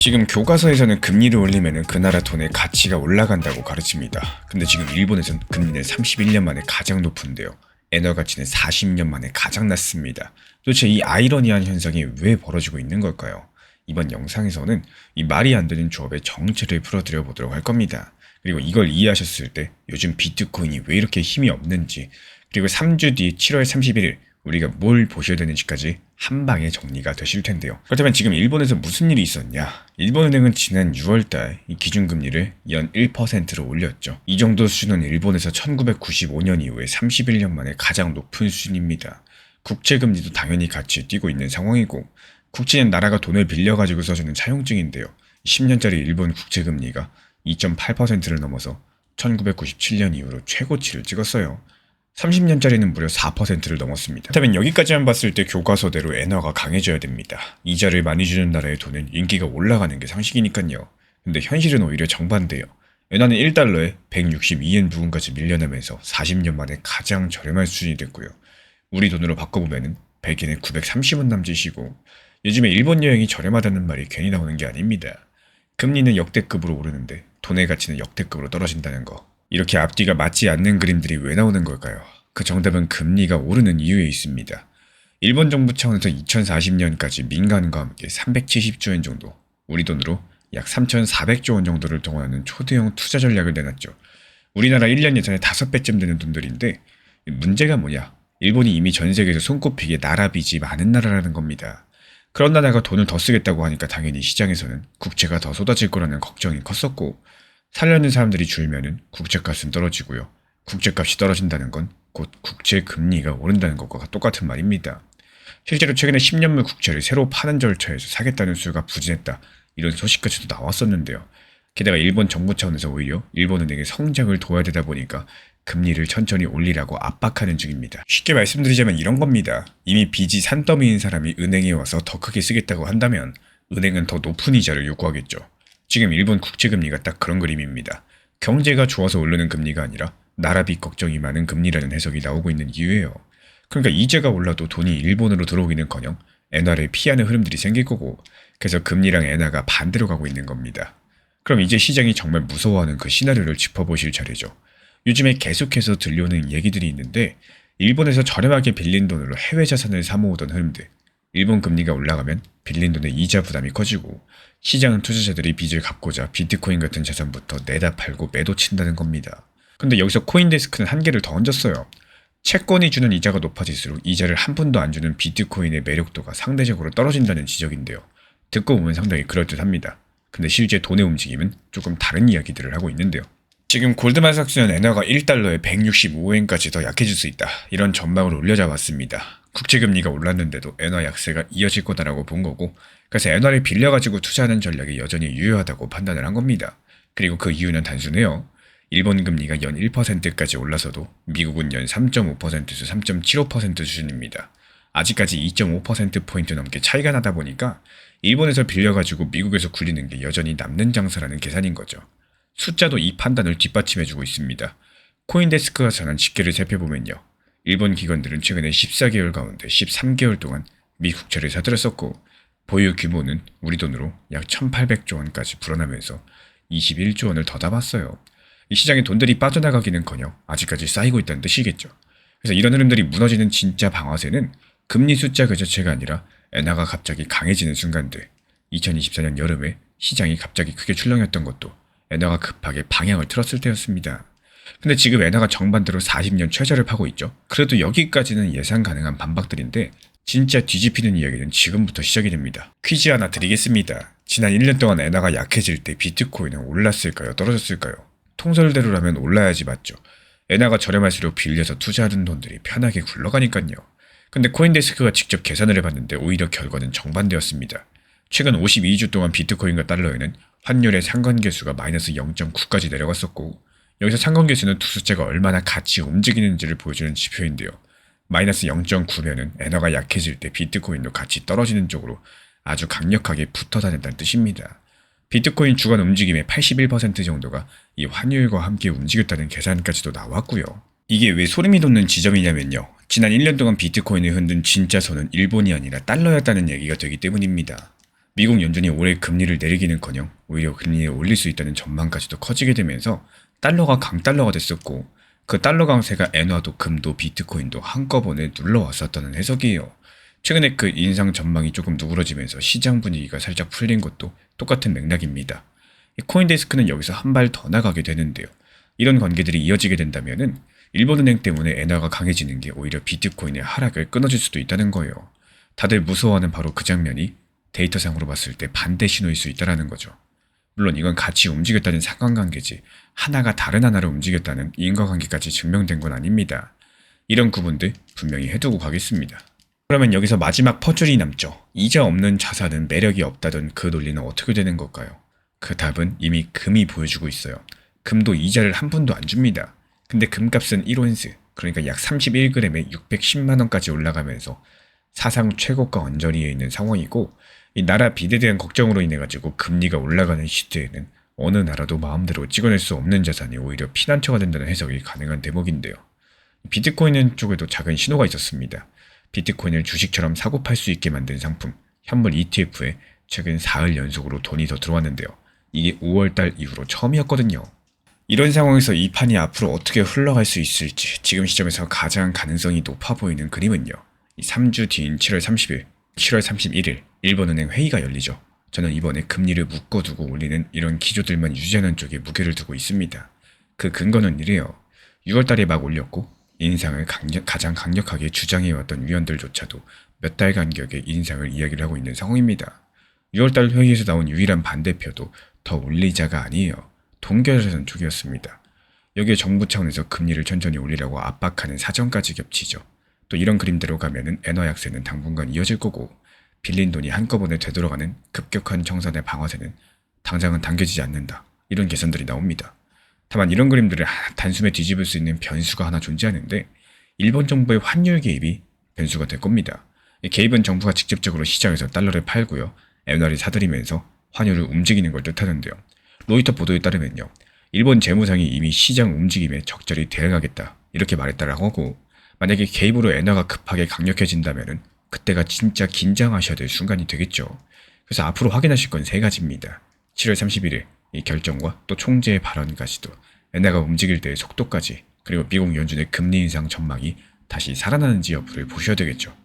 지금 교과서에서는 금리를 올리면 그 나라 돈의 가치가 올라간다고 가르칩니다. 근데 지금 일본에선 금리는 31년 만에 가장 높은데요. 엔화 가치는 40년 만에 가장 낮습니다. 도대체 이 아이러니한 현상이 왜 벌어지고 있는 걸까요? 이번 영상에서는 이 말이 안 되는 조합의 정체를 풀어드려 보도록 할 겁니다. 그리고 이걸 이해하셨을 때 요즘 비트코인이 왜 이렇게 힘이 없는지, 그리고 3주 뒤 7월 31일 우리가 뭘 보셔야 되는지까지 한 방에 정리가 되실 텐데요. 그렇다면 지금 일본에서 무슨 일이 있었냐? 일본은행은 지난 6월달 이 기준금리를 연 1%로 올렸죠. 이 정도 수준은 일본에서 1995년 이후에 31년 만에 가장 높은 수준입니다. 국채금리도 당연히 같이 뛰고 있는 상황이고, 국채는 나라가 돈을 빌려가지고 써주는 차용증인데요. 10년짜리 일본 국채금리가 2.8%를 넘어서 1997년 이후로 최고치를 찍었어요. 30년짜리는 무려 4%를 넘었습니다. 그렇다면 여기까지만 봤을 때 교과서대로 엔화가 강해져야 됩니다. 이자를 많이 주는 나라의 돈은 인기가 올라가는 게 상식이니까요. 근데 현실은 오히려 정반대예요. 엔화는 1달러에 162엔 부근까지 밀려나면서 40년 만에 가장 저렴한 수준이 됐고요. 우리 돈으로 바꿔보면 100엔에 930원 남짓이고, 요즘에 일본 여행이 저렴하다는 말이 괜히 나오는 게 아닙니다. 금리는 역대급으로 오르는데 돈의 가치는 역대급으로 떨어진다는 거. 이렇게 앞뒤가 맞지 않는 그림들이 왜 나오는 걸까요? 그 정답은 금리가 오르는 이유에 있습니다. 일본 정부 차원에서 2040년까지 민간과 함께 370조 엔 정도, 우리 돈으로 약 3,400조 원 정도를 동원하는 초대형 투자 전략을 내놨죠. 우리나라 1년 예산의 5배쯤 되는 돈들인데, 문제가 뭐냐? 일본이 이미 전 세계에서 손꼽히게 나라 빚이 많은 나라라는 겁니다. 그런 나라가 돈을 더 쓰겠다고 하니까 당연히 시장에서는 국채가 더 쏟아질 거라는 걱정이 컸었고, 살려는 사람들이 줄면은 국채값은 떨어지고요. 국채값이 떨어진다는 건 곧 국채 금리가 오른다는 것과 똑같은 말입니다. 실제로 최근에 10년물 국채를 새로 파는 절차에서 사겠다는 수가 부진했다, 이런 소식까지도 나왔었는데요. 게다가 일본 정부 차원에서 오히려 일본은행의 성장을 도와야 되다 보니까 금리를 천천히 올리라고 압박하는 중입니다. 쉽게 말씀드리자면 이런 겁니다. 이미 빚이 산더미인 사람이 은행에 와서 더 크게 쓰겠다고 한다면 은행은 더 높은 이자를 요구하겠죠. 지금 일본 국채금리가 딱 그런 그림입니다. 경제가 좋아서 오르는 금리가 아니라 나라 빚 걱정이 많은 금리라는 해석이 나오고 있는 이유예요. 그러니까 이자가 올라도 돈이 일본으로 들어오기는커녕 엔화를 피하는 흐름들이 생길 거고, 그래서 금리랑 엔화가 반대로 가고 있는 겁니다. 그럼 이제 시장이 정말 무서워하는 그 시나리오를 짚어보실 차례죠. 요즘에 계속해서 들려오는 얘기들이 있는데, 일본에서 저렴하게 빌린 돈으로 해외 자산을 사모으던 흐름들, 일본 금리가 올라가면 빌린 돈의 이자 부담이 커지고, 시장 투자자들이 빚을 갚고자 비트코인 같은 자산부터 내다 팔고 매도 친다는 겁니다. 근데 여기서 코인데스크는 한계를 더 얹었어요. 채권이 주는 이자가 높아질수록 이자를 한 푼도 안 주는 비트코인의 매력도가 상대적으로 떨어진다는 지적인데요. 듣고 보면 상당히 그럴듯합니다. 근데 실제 돈의 움직임은 조금 다른 이야기들을 하고 있는데요. 지금 골드만삭스는 엔화가 1달러에 165엔까지 더 약해질 수 있다, 이런 전망을 올려잡았습니다. 국채금리가 올랐는데도 엔화 약세가 이어질 거다라고 본 거고, 그래서 엔화를 빌려가지고 투자하는 전략이 여전히 유효하다고 판단을 한 겁니다. 그리고 그 이유는 단순해요. 일본 금리가 연 1%까지 올라서도 미국은 연 3.5%에서 3.75% 수준입니다. 아직까지 2.5%포인트 넘게 차이가 나다 보니까 일본에서 빌려가지고 미국에서 굴리는 게 여전히 남는 장사라는 계산인 거죠. 숫자도 이 판단을 뒷받침해주고 있습니다. 코인데스크가 전한 집계를 살펴보면요. 일본 기관들은 최근에 14개월 가운데 13개월 동안 미 국채를 사들였었고, 보유 규모는 우리 돈으로 약 1,800조 원까지 불어나면서 21조 원을 더 담았어요. 이 시장에 돈들이 빠져나가기는커녕 아직까지 쌓이고 있다는 뜻이겠죠. 그래서 이런 흐름들이 무너지는 진짜 방아쇠는 금리 숫자 그 자체가 아니라 엔화가 갑자기 강해지는 순간들. 2024년 여름에 시장이 갑자기 크게 출렁였던 것도 엔화가 급하게 방향을 틀었을 때였습니다. 근데 지금 엔화가 정반대로 40년 최저를 파고 있죠. 그래도 여기까지는 예상 가능한 반박들인데, 진짜 뒤집히는 이야기는 지금부터 시작이 됩니다. 퀴즈 하나 드리겠습니다. 지난 1년 동안 엔화가 약해질 때 비트코인은 올랐을까요? 떨어졌을까요? 통설대로라면 올라야지 맞죠. 엔화가 저렴할수록 빌려서 투자하는 돈들이 편하게 굴러가니까요. 근데 코인데스크가 직접 계산을 해봤는데 오히려 결과는 정반대였습니다. 최근 52주 동안 비트코인과 달러에는 환율의 상관계수가 마이너스 0.9까지 내려갔었고, 여기서 상관계수는 두 숫자가 얼마나 같이 움직이는지를 보여주는 지표인데요. 마이너스 0.9면은 엔화가 약해질 때 비트코인도 같이 떨어지는 쪽으로 아주 강력하게 붙어 다닌다는 뜻입니다. 비트코인 주간 움직임의 81% 정도가 이 환율과 함께 움직였다는 계산까지도 나왔고요. 이게 왜 소름이 돋는 지점이냐면요. 지난 1년 동안 비트코인을 흔든 진짜 손은 일본이 아니라 달러였다는 얘기가 되기 때문입니다. 미국 연준이 올해 금리를 내리기는커녕 오히려 금리를 올릴 수 있다는 전망까지도 커지게 되면서 달러가 강달러가 됐었고, 그 달러 강세가 엔화도 금도 비트코인도 한꺼번에 눌러왔었다는 해석이에요. 최근에 그 인상 전망이 조금 누그러지면서 시장 분위기가 살짝 풀린 것도 똑같은 맥락입니다. 이 코인데스크는 여기서 한 발 더 나가게 되는데요. 이런 관계들이 이어지게 된다면은 일본은행 때문에 엔화가 강해지는 게 오히려 비트코인의 하락을 끊어줄 수도 있다는 거예요. 다들 무서워하는 바로 그 장면이 데이터상으로 봤을 때 반대 신호일 수 있다는 거죠. 물론 이건 같이 움직였다는 상관관계지 하나가 다른 하나를 움직였다는 인과관계까지 증명된 건 아닙니다. 이런 구분들 분명히 해두고 가겠습니다. 그러면 여기서 마지막 퍼즐이 남죠. 이자 없는 자산은 매력이 없다던 그 논리는 어떻게 되는 걸까요? 그 답은 이미 금이 보여주고 있어요. 금도 이자를 한 푼도 안 줍니다. 근데 금값은 1온스, 그러니까 약 31g에 610만원까지 올라가면서 사상 최고가 언저리에 있는 상황이고, 이 나라 빚에 대한 걱정으로 인해 가지고 금리가 올라가는 시대에는 어느 나라도 마음대로 찍어낼 수 없는 자산이 오히려 피난처가 된다는 해석이 가능한 대목인데요. 비트코인 쪽에도 작은 신호가 있었습니다. 비트코인을 주식처럼 사고 팔 수 있게 만든 상품, 현물 ETF에 최근 4일 연속으로 돈이 더 들어왔는데요. 이게 5월달 이후로 처음이었거든요. 이런 상황에서 이 판이 앞으로 어떻게 흘러갈 수 있을지 지금 시점에서 가장 가능성이 높아 보이는 그림은요. 이 3주 뒤인 7월 30일, 7월 31일 일본은행 회의가 열리죠. 저는 이번에 금리를 묶어두고 올리는 이런 기조들만 유지하는 쪽에 무게를 두고 있습니다. 그 근거는 이래요. 6월달에 막 올렸고 인상을 가장 강력하게 주장해왔던 위원들조차도 몇 달 간격의 인상을 이야기를 하고 있는 상황입니다. 6월달 회의에서 나온 유일한 반대표도 더 올리자가 아니에요. 동결자산 쪽이었습니다. 여기에 정부 차원에서 금리를 천천히 올리라고 압박하는 사정까지 겹치죠. 또 이런 그림대로 가면은 엔화 약세는 당분간 이어질 거고, 빌린 돈이 한꺼번에 되돌아가는 급격한 청산의 방아쇠는 당장은 당겨지지 않는다. 이런 계산들이 나옵니다. 다만 이런 그림들을 단숨에 뒤집을 수 있는 변수가 하나 존재하는데, 일본 정부의 환율 개입이 변수가 될 겁니다. 이 개입은 정부가 직접적으로 시장에서 달러를 팔고요, 엔화를 사들이면서 환율을 움직이는 걸 뜻하는데요. 로이터 보도에 따르면요, 일본 재무상이 이미 시장 움직임에 적절히 대응하겠다 이렇게 말했다라고 하고, 만약에 개입으로 엔화가 급하게 강력해진다면은 그때가 진짜 긴장하셔야 될 순간이 되겠죠. 그래서 앞으로 확인하실 건 세 가지입니다. 7월 31일 이 결정과 또 총재의 발언까지도, 엔화가 움직일 때의 속도까지, 그리고 미국 연준의 금리 인상 전망이 다시 살아나는지 여부를 보셔야 되겠죠.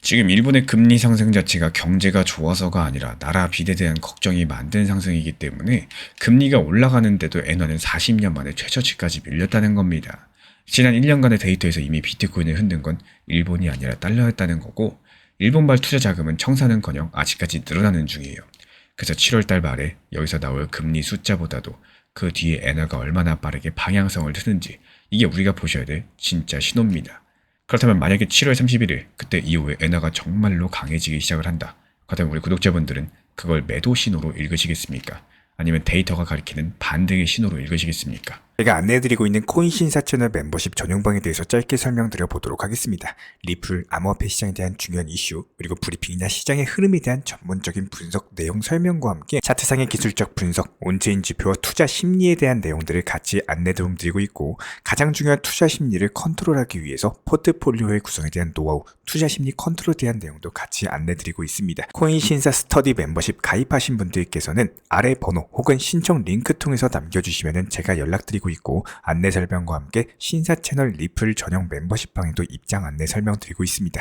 지금 일본의 금리 상승 자체가 경제가 좋아서가 아니라 나라 빚에 대한 걱정이 만든 상승이기 때문에 금리가 올라가는데도 엔화는 40년 만에 최저치까지 밀렸다는 겁니다. 지난 1년간의 데이터에서 이미 비트코인을 흔든 건 일본이 아니라 달러였다는 거고, 일본발 투자 자금은 청산은커녕 아직까지 늘어나는 중이에요. 그래서 7월달 말에 여기서 나올 금리 숫자보다도 그 뒤에 엔화가 얼마나 빠르게 방향성을 트는지, 이게 우리가 보셔야 될 진짜 신호입니다. 그렇다면 만약에 7월 31일 그때 이후에 엔화가 정말로 강해지기 시작을 한다. 그렇다면 우리 구독자분들은 그걸 매도 신호로 읽으시겠습니까? 아니면 데이터가 가리키는 반등의 신호로 읽으시겠습니까? 제가 안내해드리고 있는 코인 신사 채널 멤버십 전용방에 대해서 짧게 설명드려 보도록 하겠습니다. 리플, 암호화폐 시장에 대한 중요한 이슈, 그리고 브리핑이나 시장의 흐름에 대한 전문적인 분석 내용 설명과 함께 차트상의 기술적 분석, 온체인 지표와 투자 심리에 대한 내용들을 같이 안내 도움드리고 있고, 가장 중요한 투자 심리를 컨트롤하기 위해서 포트폴리오의 구성에 대한 노하우, 투자 심리 컨트롤에 대한 내용도 같이 안내드리고 있습니다. 코인 신사 스터디 멤버십 가입하신 분들께서는 아래 번호 혹은 신청 링크 통해서 남겨주시면 제가 연락드리고 있고, 안내 설명과 함께 신사 채널 리플 전용 멤버십 방에도 입장 안내 설명드리고 있습니다.